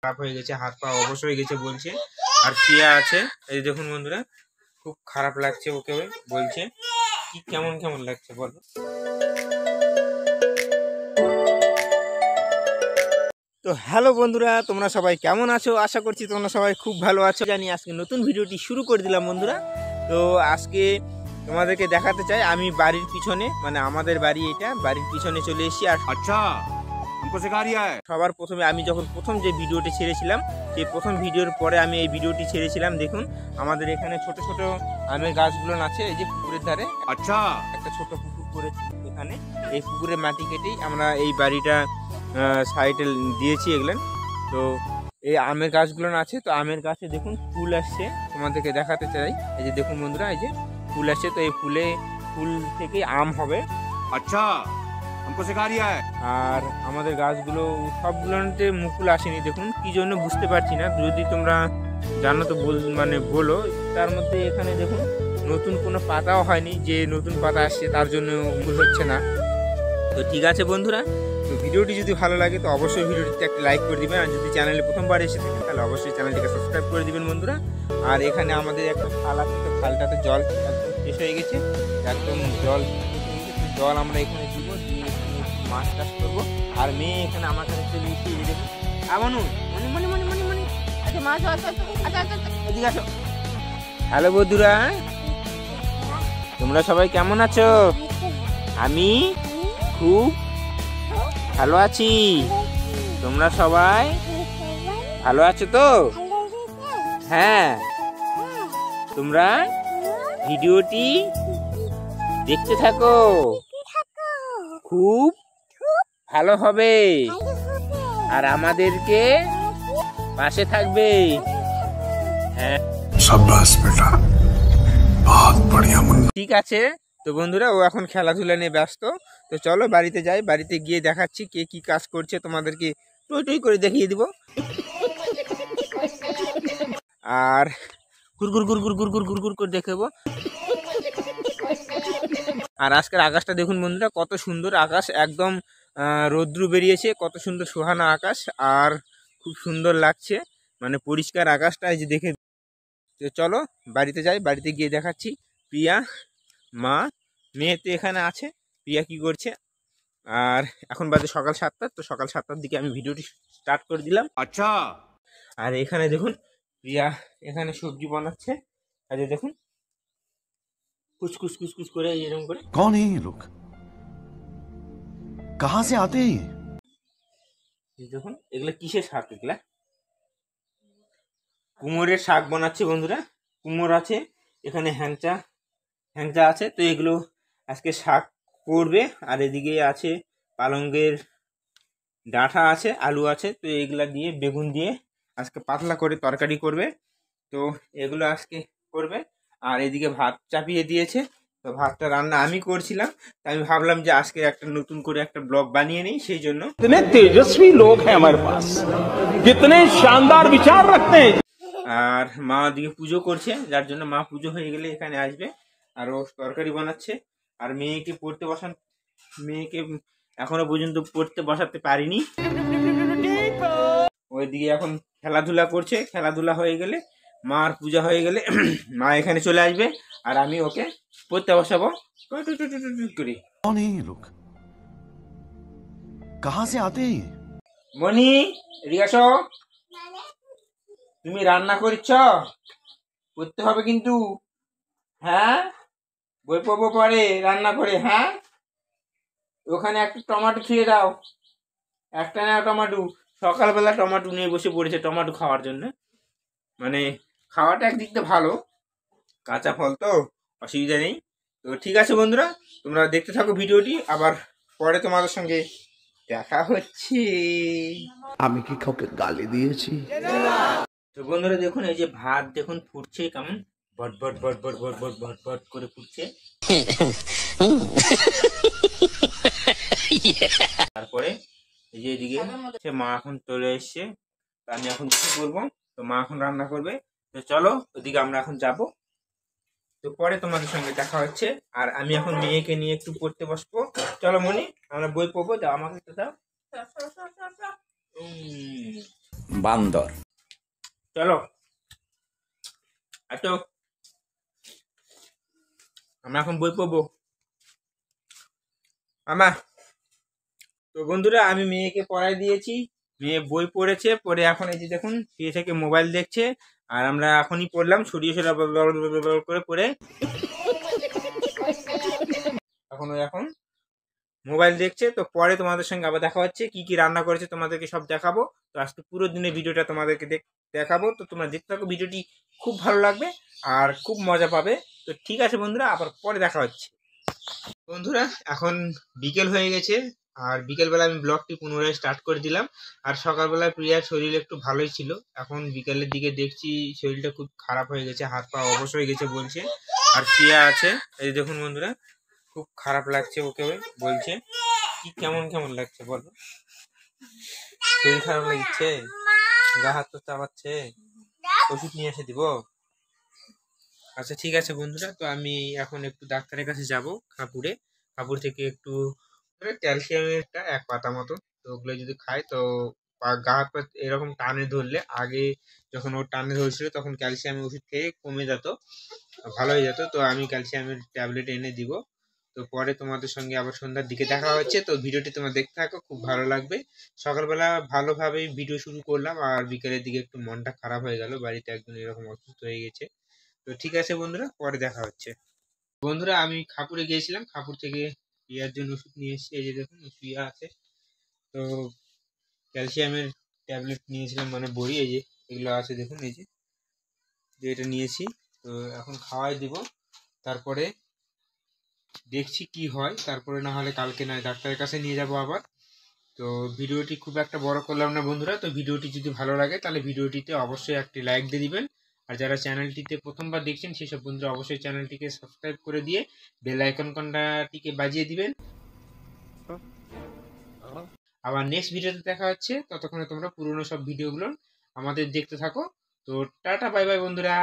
খারাপ হয়ে গেছে, হাত পা অবশ হয়ে গেছে বলছে। আর প্রিয়া আছে, এই দেখুন বন্ধুরা, খুব খারাপ লাগছে ওকে বলছে। কি কেমন কেমন লাগছে বলো? তো হ্যালো বন্ধুরা, তোমরা সবাই কেমন আছো? আশা করছি তোমরা সবাই খুব ভালো আছো। জানি আজকে নতুন ভিডিওটি শুরু করে দিলাম বন্ধুরা। তো আজকে তোমাদেরকে দেখাতে চাই আমি বাড়ির পিছনে, মানে আমাদের বাড়ি, এটা বাড়ির পিছনে চলে এসেছি। আর আচ্ছা সবার প্রথমে আমি যখন প্রথম যে ভিডিওটি ছেড়েছিলাম, সেই প্রথম ভিডিওর পরে আমি এই ভিডিওটি ছেড়েছিলাম। দেখুন আমাদের এখানে ছোট ছোট আমের গাছগুলো আছে, এই যে পুকুরের ধারে আচ্ছা একটা ছোট পুকুর করেছি এখানে। এই পুকুরের মাটি কেটেই আমরা এই বাড়িটা সাইডে দিয়েছি এগুলো। তো এই আমের গাছগুলো আছে, তো আমের গাছে দেখুন ফুল আসছে, তোমাদেরকে দেখাতে চাই। এই যে দেখুন বন্ধুরা, এই যে ফুল আসছে, তো এই ফুল থেকে আম হবে। আচ্ছা हमको सिखा रिया है। আর আমাদের গাছগুলো সবগুলোতে মুকুল আসেনি, দেখুন কি জন্য বুঝতে পারছি না। যদি তোমরা জানো তো বলো। তার মধ্যে এখানে দেখুন নতুন কোনো পাতাও হয়নি, যে নতুন পাতা আসছে তার জন্য মুকুল হচ্ছে না। তো ঠিক আছে বন্ধুরা, তো ভিডিওটি যদি ভালো লাগে তো অবশ্যই ভিডিওটিতে একটা লাইক করে দিবেন। আর যদি চ্যানেলে প্রথমবার এসে থাকেন তাহলে অবশ্যই চ্যানেলটিকে সাবস্ক্রাইব করে দিবেন বন্ধুরা। আর এখানে আমাদের একটা খাল আছে, তো খালটাতে জল একদম শেষ হয়ে গেছে, একদম জল আমরা এখানে দিব, দিয়ে মাছ চাষ করবো। আর মেয়ে এখানে আমার কাছে চলে এসে দেখুন, এদিকে আসো। হ্যালো বন্ধুরা, তোমরা সবাই কেমন আছো? আমি খুব ভালো আছি। তোমরা সবাই ভালো আছো তো? হ্যাঁ, তোমরা ভিডিওটি দেখতে থাকো, খুব ভালো হবে। আর আমাদেরকে পাশে থাকবে। হ্যাঁ শাবাশ বেটা, বহুত বড়িয়া মুন্না। ঠিক আছে, তো বন্ধুরা ও এখন খেলাধুলা নিয়ে ব্যস্ত। তো চলো বাড়িতে যাই, বাড়িতে গিয়ে দেখাচ্ছি কে কি কাজ করছে, তোমাদেরকে টই টই করে দেখিয়ে দিব। আর গুরগুর গুরগুর গুরগুর গুরগুর করে দেখাবো। আর আজকের আকাশটা দেখুন বন্ধুরা, কত সুন্দর আকাশ, একদম রৌদ্র বেরিয়েছে, কত সুন্দর সোহানা আকাশ। আর খুব সুন্দর লাগছে, মানে পরিষ্কার আকাশটা, এই যে দেখে। তো চলো বাড়িতে যাই, বাড়িতে গিয়ে দেখাচ্ছি। প্রিয়া, মা, মেয়ে তো এখানে আছে। প্রিয়া কি করছে? আর এখন বাজে সকাল 7টা, তো সকাল 7টার দিকে আমি ভিডিওটি স্টার্ট করে দিলাম। আচ্ছা, আর এখানে দেখুন প্রিয়া এখানে সবজি বানাচ্ছে, আর দেখুন কুচকুচ কুচকুচ করে এরকম করে। कौन है ये लोग, कहां से आते हैं? দেখুন এগুলা কিসের শাক? এগুলা কুমোরের শাক বানাচ্ছে বন্ধুরা। কুমোর আছে এখানে, হ্যাংচা আছে, তো এগুলো আজকে শাক করবে। আর এদিকে আছে পালঙ্গের ডাঁটা আছে, আলু আছে, তো এগুলা দিয়ে বেগুন দিয়ে আজকে পাতলা করে তরকারি করবে। তো এগুলো আজকে করবে। আর এদিকে ভাত চাপিয়ে দিয়েছে, তো ভাতটা রান্না আমি করছিলাম। আমি ভাবলাম যে আজকে একটা নতুন করে একটা ব্লগ বানিয়ে নিই, সেই জন্য। कितने तेजस्वी लोग हैं हमारे पास, कितने शानदार विचार रखते हैं। আর মা ওদিকে পুজো করছে, যার জন্য মা পুজো হয়ে গেলে এখানে আসবে। আর ও তরকারি বানাচ্ছে। আর মেয়েকে মেয়েকে এখনো পর্যন্ত পড়তে বসাতে পারিনি। ওইদিকে এখন খেলাধুলা করছে, খেলাধুলা হয়ে গেলে মার পূজা হয়ে গেলে মা এখানে চলে আসবে, আর আমি ওকে পড়তে বসাবো করি। कौन है ये लोग, कहां से आते हैं? মনি, এদিকে আসো। তুমি রান্না করছ, করতে হবে কিন্তু। হ্যাঁ, বই পড়বো পরে রান্না করে। হ্যাঁ, ওখানে একটা টমেটো খেয়ে দাও, একটা না টমেটো। সকালবেলা টমেটো নিয়ে বসে পড়েছে টমেটো খাওয়ার জন্য। মানে খাওয়াটা একদিক দিয়ে ভালো, কাঁচা ফল তো অসুবিধা নেই। তো ঠিক আছে বন্ধুরা, তোমরা দেখতে থাকো ভিডিওটি, আবার পরে তোমাদের সঙ্গে দেখা হচ্ছে। আমি কি কাউকে গালি দিয়েছি? তো বন্ধুরা দেখুন, এই যে ভাত দেখুন ফুটছে, কেমন বট বট বট বট বট বট বট বট করে ফুটছে। তারপরে এই যে এদিকে মা এখন চলে এসছে, আমি এখন কিছু করবো। তো মা এখন রান্না করবে। তো চলো ওদিকে আমরা এখন যাব। তো পরে তোমাদের সঙ্গে দেখা হচ্ছে। আর আমি এখন মেয়েকে নিয়ে একটু পড়তে বসবো। চলো মনি, আমরা বই পড়বো, দাও আমাকে একটু দাও। বান্দর। চলো আচ্ছা, আমরা এখন বই পড়বো। তো বন্ধুরা, আমি মেয়েকে পড়াই দিয়েছি, মেয়ে বই পড়েছে, পড়ে এখন এই যে দেখুন শুয়ে থেকে মোবাইল দেখছে। আর আমরা এখনই পড়লাম, সরিয়ে করে পড়ে এখন মোবাইল দেখছে। তো পরে তোমাদের সঙ্গে আবার দেখা হচ্ছে, কি কি রান্না করেছে তোমাদেরকে সব দেখাবো। তো আজকে পুরো দিনের ভিডিওটা তোমাদেরকে দেখাবো। তো তোমরা দেখতে থাকো, ভিডিওটি খুব ভালো লাগবে আর খুব মজা পাবে। তো ঠিক আছে বন্ধুরা, আবার পরে দেখা হচ্ছে। বন্ধুরা, এখন বিকেল হয়ে গেছে, আর বিকেলবেলা আমি ব্লগটি পুনরায় স্টার্ট করে দিলাম। আর সকালবেলায় প্রিয়ার শরীর একটু ভালোই ছিল, এখন বিকেলের দিকে দেখছি শরীরটা খুব খারাপ হয়ে গেছে, হাত পা অবশ হয়ে গেছে বলছে। আর প্রিয়া আছে, এই দেখুন বন্ধুরা, খুব খারাপ লাগছে ওকে বলছে। কি কেমন কেমন লাগছে বলো? শরীর খারাপ লাগছে, গা হাত তো চাবাচ্ছে, ওষুধ নিয়ে এসে দিব? আচ্ছা ঠিক আছে বন্ধুরা, তো আমি এখন একটু ডাক্তারের কাছে যাব কাপুর থেকে একটু ক্যালসিয়ামের একটা 1 পাতা মতো, তো ওগুলো যদি খাই তো গা হাত পা এরকম টানে ধরলে, আগে যখন ওর টানে ধরছিল তখন ক্যালসিয়ামের ওষুধ খেয়ে কমে যেত, ভালো হয়ে যেত। তো আমি ক্যালসিয়ামের ট্যাবলেট এনে দিব। তো পরে তোমাদের সঙ্গে আবার সন্ধ্যার দিকে দেখা হচ্ছে। তো ভিডিওটি তোমরা দেখতে থাকো, খুব ভালো লাগবে। সকালবেলা ভালোভাবেই ভিডিও শুরু করলাম, আর বিকেলের দিকে একটু মনটা খারাপ হয়ে গেল, বাড়িতে একজন এরকম অসুস্থ হয়ে গেছে। তো ঠিক আছে বন্ধুরা, পরে দেখা হচ্ছে। বন্ধুরা, আমি খাপুরে গিয়েছিলাম, খাপুর থেকে প্রিয়ার জন্য ওষুধ নিয়ে এসেছি। এই যে দেখুন প্রিয়া আছে, তো ক্যালসিয়ামের ট্যাবলেট নিয়েছিলাম, মানে বড়ি, এই যে এগুলো আছে দেখুন, এই যে এটা নিয়েছি। তো এখন খাওয়াই দিব, তারপরে দেখছি কি হয়, তারপরে না হলে কালকে নয় ডাক্তারের কাছে নিয়ে যাব আবার। তো ভিডিওটি খুব একটা বড় করলাম না বন্ধুরা। তো ভিডিওটি যদি ভালো লাগে তাহলে ভিডিওটিতে অবশ্যই একটি লাইক দিয়ে দিবেন। আর যারা চ্যানেলটিতে প্রথমবার দেখছেন সেসব বন্ধুরা অবশ্যই চ্যানেলটিকে সাবস্ক্রাইব করে দিয়ে বেল আইকন ঘন্টাটিকে বাজিয়ে দিবেন। আবার নেক্সট ভিডিওতে দেখা হচ্ছে, ততক্ষণে তোমরা পুরনো সব ভিডিওগুলো আমাদের দেখতে থাকো। তো টাটা, বাই বাই বন্ধুরা।